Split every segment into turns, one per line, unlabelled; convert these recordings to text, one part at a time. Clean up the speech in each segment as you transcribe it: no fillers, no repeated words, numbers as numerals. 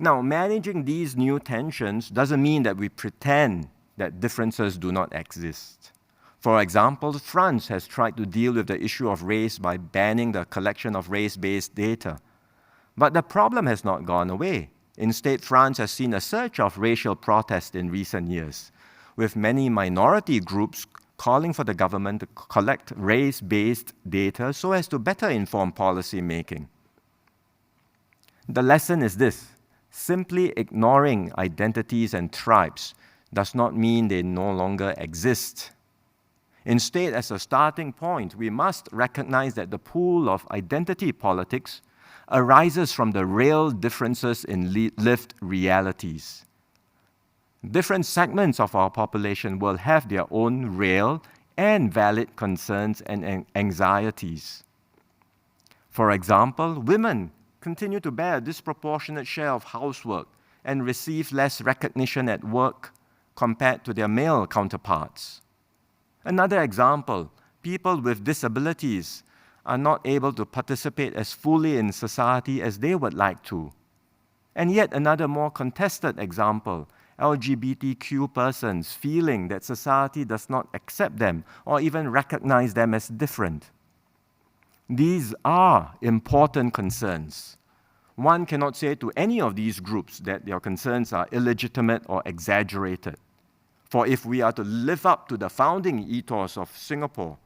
Now, managing these new tensions doesn't mean that we pretend that differences do not exist. For example, France has tried to deal with the issue of race by banning the collection of race-based data. But the problem has not gone away. Instead, France has seen a surge of racial protest in recent years, with many minority groups calling for the government to collect race-based data so as to better inform policy making. The lesson is this: simply ignoring identities and tribes does not mean they no longer exist. Instead, as a starting point, we must recognize that the pool of identity politics arises from the real differences in lived realities. Different segments of our population will have their own real and valid concerns and anxieties. For example, women continue to bear a disproportionate share of housework and receive less recognition at work compared to their male counterparts. Another example, people with disabilities are not able to participate as fully in society as they would like to. And yet another more contested example, LGBTQ persons feeling that society does not accept them or even recognize them as different. These are important concerns. One cannot say to any of these groups that their concerns are illegitimate or exaggerated. For if we are to live up to the founding ethos of Singapore,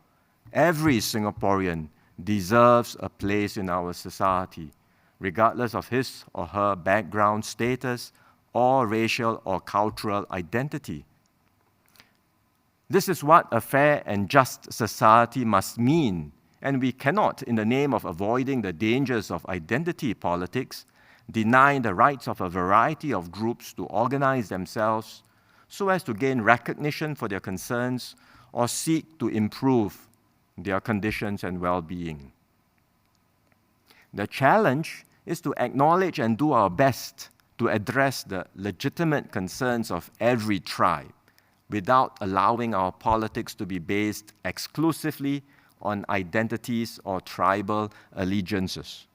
every Singaporean deserves a place in our society, regardless of his or her background, status, or racial or cultural identity. This is what a fair and just society must mean, and we cannot, in the name of avoiding the dangers of identity politics, deny the rights of a variety of groups to organize themselves so as to gain recognition for their concerns or seek to improve their conditions and well-being. The challenge is to acknowledge and do our best to address the legitimate concerns of every tribe without allowing our politics to be based exclusively on identities or tribal allegiances.